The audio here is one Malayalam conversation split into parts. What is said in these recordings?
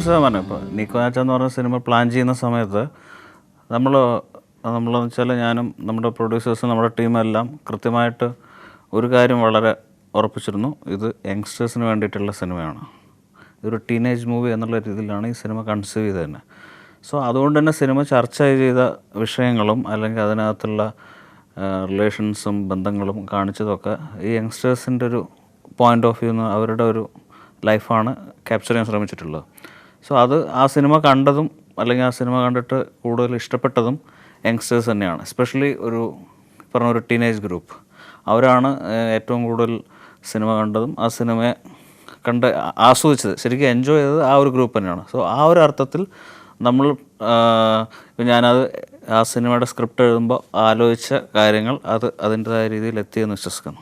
100% ഇപ്പോൾ നിക്കോ നാച്ച എന്ന് പറഞ്ഞ സിനിമ പ്ലാൻ ചെയ്യുന്ന സമയത്ത് നമ്മളെന്ന് വെച്ചാൽ ഞാനും നമ്മുടെ പ്രൊഡ്യൂസേഴ്സും നമ്മുടെ ടീമെല്ലാം കൃത്യമായിട്ട് ഒരു കാര്യം വളരെ ഉറപ്പിച്ചിരുന്നു. ഇത് യങ്സ്റ്റേഴ്സിന് വേണ്ടിയിട്ടുള്ള സിനിമയാണ്, ഇതൊരു ടീനേജ് മൂവി എന്നുള്ള രീതിയിലാണ് ഈ സിനിമ കൺസീവ് ചെയ്തത് തന്നെ. സോ അതുകൊണ്ട് തന്നെ സിനിമ ചർച്ച ചെയ്ത വിഷയങ്ങളും അല്ലെങ്കിൽ അതിനകത്തുള്ള റിലേഷൻസും ബന്ധങ്ങളും കാണിച്ചതൊക്കെ ഈ യങ്സ്റ്റേഴ്സിൻ്റെ ഒരു പോയിൻ്റ് ഓഫ് വ്യൂ നിന്ന് അവരുടെ ഒരു ലൈഫാണ് ക്യാപ്ചർ ചെയ്യാൻ ശ്രമിച്ചിട്ടുള്ളത്. സോ അത് ആ സിനിമ കണ്ടതും അല്ലെങ്കിൽ ആ സിനിമ കണ്ടിട്ട് കൂടുതൽ ഇഷ്ടപ്പെട്ടതും യങ്സ്റ്റേഴ്സ് തന്നെയാണ്. എസ്പെഷ്യലി ഒരു ടീനേജ് ഗ്രൂപ്പ് അവരാണ് ഏറ്റവും കൂടുതൽ സിനിമ കണ്ടതും ആ സിനിമയെ കണ്ട് ആസ്വദിച്ചത്, ശരിക്കും എൻജോയ് ചെയ്തത് ആ ഒരു ഗ്രൂപ്പ് തന്നെയാണ്. സോ ആ ഒരു അർത്ഥത്തിൽ ഞാനത് ആ സിനിമയുടെ സ്ക്രിപ്റ്റ് എഴുതുമ്പോൾ ആലോചിച്ച കാര്യങ്ങൾ അതിൻ്റെതായ രീതിയിൽ എത്തിയെന്ന് വിശ്വസിക്കുന്നു.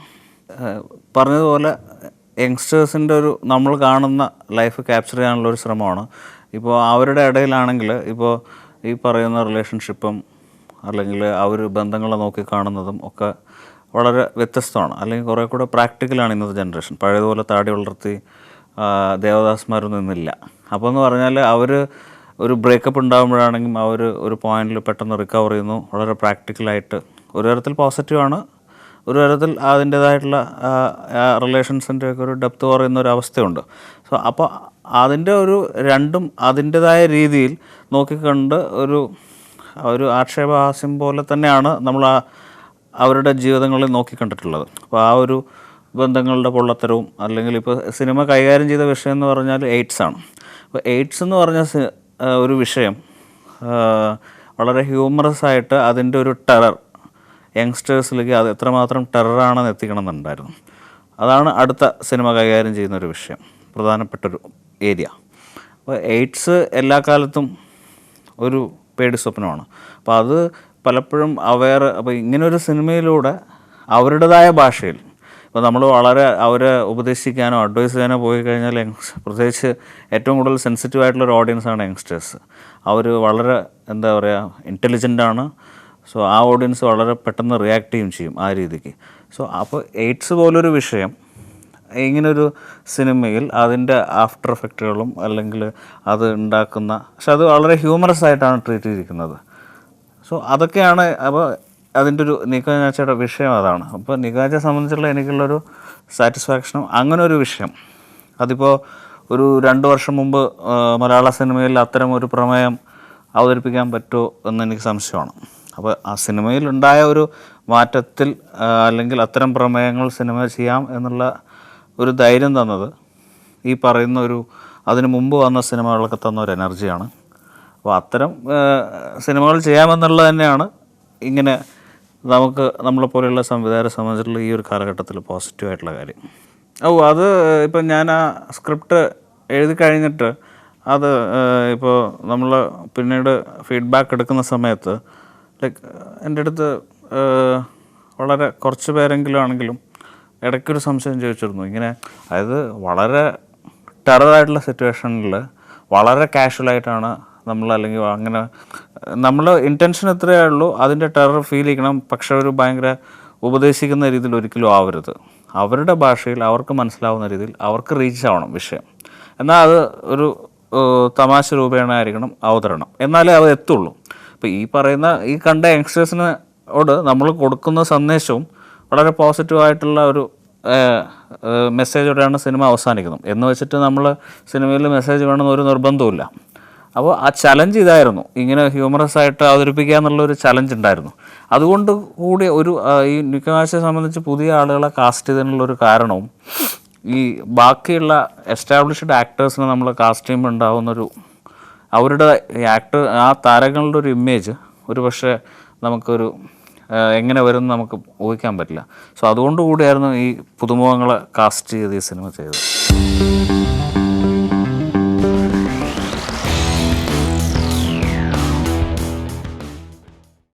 പറഞ്ഞതുപോലെ യങ്സ്റ്റേഴ്സിൻ്റെ നമ്മൾ കാണുന്ന ലൈഫ് ക്യാപ്ചർ ചെയ്യാനുള്ളൊരു ശ്രമമാണ്. ഇപ്പോൾ അവരുടെ ഇടയിലാണെങ്കിൽ ഇപ്പോൾ ഈ പറയുന്ന റിലേഷൻഷിപ്പും അല്ലെങ്കിൽ അവർ ബന്ധങ്ങളെ നോക്കി കാണുന്നതും ഒക്കെ വളരെ വ്യത്യസ്തമാണ്, അല്ലെങ്കിൽ കുറേ കൂടെ പ്രാക്ടിക്കലാണ് ഇന്നത്തെ ജനറേഷൻ. പഴയതുപോലെ താടി വളർത്തി ദേവദാസ്മാരൊന്നും ഇന്നില്ല. അപ്പോൾ എന്ന് പറഞ്ഞാൽ ഒരു ബ്രേക്കപ്പ് ഉണ്ടാകുമ്പോഴാണെങ്കിലും ഒരു പോയിന്റിൽ പെട്ടെന്ന് റിക്കവർ ചെയ്യുന്നു. വളരെ പ്രാക്ടിക്കലായിട്ട് ഒരു തരത്തിൽ പോസിറ്റീവാണ്, ഒരു തരത്തിൽ അതിൻ്റേതായിട്ടുള്ള റിലേഷൻസിൻ്റെ ഒക്കെ ഒരു ഡെപ്ത് കുറയുന്ന ഒരു അവസ്ഥയുണ്ട്. സോ അപ്പോൾ അതിൻ്റെ രണ്ടും അതിൻ്റേതായ രീതിയിൽ നോക്കിക്കണ്ട് ഒരു ആക്ഷേപഹാസ്യം പോലെ തന്നെയാണ് നമ്മൾ അവരുടെ ജീവിതങ്ങളിൽ നോക്കിക്കണ്ടിട്ടുള്ളത്. അപ്പോൾ ആ ഒരു ബന്ധങ്ങളുടെ പൊള്ളത്തരവും, അല്ലെങ്കിൽ ഇപ്പോൾ സിനിമ കൈകാര്യം ചെയ്ത വിഷയം എന്ന് പറഞ്ഞാൽ എയ്ഡ്സാണ്. അപ്പോൾ എയ്ഡ്സ് എന്ന് പറഞ്ഞ ഒരു വിഷയം വളരെ ഹ്യൂമറസ് ആയിട്ട് അതിൻ്റെ ഒരു ടെറർ യങ്സ്റ്റേഴ്സിലേക്ക് അത് എത്രമാത്രം ടെററാണെന്ന് എത്തിക്കണമെന്നുണ്ടായിരുന്നു. അതാണ് അടുത്ത സിനിമ കൈകാര്യം ചെയ്യുന്നൊരു വിഷയം, പ്രധാനപ്പെട്ടൊരു ഏരിയ. അപ്പോൾ എയ്ഡ്സ് എല്ലാ കാലത്തും ഒരു പേടി സ്വപ്നമാണ്. അപ്പോൾ അത് പലപ്പോഴും അപ്പോൾ ഇങ്ങനൊരു സിനിമയിലൂടെ അവരുടേതായ ഭാഷയിൽ ഇപ്പോൾ നമ്മൾ അവരെ ഉപദേശിക്കാനോ അഡ്വൈസ് ചെയ്യാനോ പോയി കഴിഞ്ഞാൽ പ്രത്യേകിച്ച് ഏറ്റവും കൂടുതൽ സെൻസിറ്റീവ് ആയിട്ടുള്ളൊരു ഓഡിയൻസാണ് യങ്സ്റ്റേഴ്സ്. അവർ വളരെ ഇൻ്റലിജൻ്റാണ്. സോ ആ ഓഡിയൻസ് വളരെ പെട്ടെന്ന് റിയാക്ട് ചെയ്യും ആ രീതിക്ക്. സോ അപ്പോൾ എയ്ഡ്സ് പോലൊരു വിഷയം ഇങ്ങനൊരു സിനിമയിൽ അതിൻ്റെ ആഫ്റ്റർ എഫക്റ്റുകളും അല്ലെങ്കിൽ അത് ഉണ്ടാക്കുന്ന, പക്ഷെ അത് വളരെ ഹ്യൂമറസ് ആയിട്ടാണ് ട്രീറ്റ് ചെയ്തിരിക്കുന്നത്. സോ അതൊക്കെയാണ് അപ്പോൾ അതിൻ്റെ നിക്കോ നാച്ചയുടെ വിഷയം അതാണ്. അപ്പോൾ നിക്കോ നാച്ചയെ സംബന്ധിച്ചുള്ള എനിക്കുള്ളൊരു സാറ്റിസ്ഫാക്ഷനും അങ്ങനെ ഒരു വിഷയം അതിപ്പോൾ 2 വർഷം മുമ്പ് മലയാള സിനിമയിൽ അത്തരം ഒരു പ്രമേയം അവതരിപ്പിക്കാൻ പറ്റുമോ എന്ന് എനിക്ക് സംശയമാണ്. അപ്പോൾ ആ സിനിമയിൽ ഉണ്ടായ ഒരു മാറ്റത്തിൽ അല്ലെങ്കിൽ അത്തരം പ്രമേയങ്ങൾ സിനിമ ചെയ്യാം എന്നുള്ള ഒരു ധൈര്യം തന്നത് ഈ പറയുന്ന അതിന് മുമ്പ് വന്ന സിനിമകളൊക്കെ തന്ന ഒരു എനർജിയാണ്. അപ്പോൾ അത്തരം സിനിമകൾ ചെയ്യാമെന്നുള്ളത് തന്നെയാണ് ഇങ്ങനെ നമ്മളെപ്പോലെയുള്ള സംവിധായകരെ സംബന്ധിച്ചിട്ടുള്ള ഈ ഒരു കാലഘട്ടത്തിൽ പോസിറ്റീവായിട്ടുള്ള കാര്യം. അത് ഇപ്പം ഞാൻ ആ സ്ക്രിപ്റ്റ് എഴുതി കഴിഞ്ഞിട്ട് അത് ഇപ്പോൾ നമ്മൾ പിന്നീട് ഫീഡ്ബാക്ക് എടുക്കുന്ന സമയത്ത് എൻ്റെ അടുത്ത് വളരെ കുറച്ച് പേരെങ്കിലും ആണെങ്കിലും ഇടയ്ക്കൊരു സംശയം ചോദിച്ചിരുന്നു. ഇങ്ങനെ അതായത് വളരെ ടെററായിട്ടുള്ള സിറ്റുവേഷനിൽ വളരെ കാഷ്വലായിട്ടാണ് അല്ലെങ്കിൽ അങ്ങനെ നമ്മൾ ഇൻറ്റൻഷൻ എത്രയേ ഉള്ളൂ, അതിൻ്റെ ടെറർ ഫീൽ ചെയ്യണം. പക്ഷെ ഭയങ്കര ഉപദേശിക്കുന്ന രീതിയിൽ ഒരിക്കലും ആവരുത്. അവരുടെ ഭാഷയിൽ അവർക്ക് മനസ്സിലാവുന്ന രീതിയിൽ അവർക്ക് റീച്ച് ആവണം വിഷയം. എന്നാൽ അത് ഒരു തമാശ രൂപേണ ആയിരിക്കണം അവതരണം, എന്നാലേ അത് എത്തുള്ളൂ. ഇപ്പോൾ ഈ കണ്ട യങ്സ്റ്റേഴ്സിനോട് നമ്മൾ കൊടുക്കുന്ന സന്ദേശവും വളരെ പോസിറ്റീവായിട്ടുള്ള ഒരു മെസ്സേജോടെയാണ് സിനിമ അവസാനിക്കുന്നത്. എന്ന് വെച്ചിട്ട് നമ്മൾ സിനിമയിൽ മെസ്സേജ് വേണമെന്ന് ഒരു നിർബന്ധവുമില്ല. അപ്പോൾ ആ ചലഞ്ച് ഇതായിരുന്നു, ഇങ്ങനെ ഹ്യൂമറസ് ആയിട്ട് അവതരിപ്പിക്കുക എന്നുള്ളൊരു ചലഞ്ച് ഉണ്ടായിരുന്നു. അതുകൊണ്ട് കൂടി ഈ നിക്കോ നാച്ചയെ സംബന്ധിച്ച് പുതിയ ആളുകളെ കാസ്റ്റ് ചെയ്തതിനുള്ളൊരു കാരണവും ഈ ബാക്കിയുള്ള എസ്റ്റാബ്ലിഷ്ഡ് ആക്ടേഴ്സിന് നമ്മൾ കാസ്റ്റ് ചെയ്യുമ്പോൾ ഉണ്ടാകുന്നൊരു അവരുടെ ആ താരങ്ങളുടെ ഒരു ഇമേജ് പക്ഷേ നമുക്കൊരു എങ്ങനെ വരും നമുക്ക് ഊഹിക്കാൻ പറ്റില്ല. സോ അതുകൊണ്ട് കൂടിയായിരുന്നു ഈ പുതുമുഖങ്ങളെ കാസ്റ്റ് ചെയ്ത് ഈ സിനിമ ചെയ്തത്.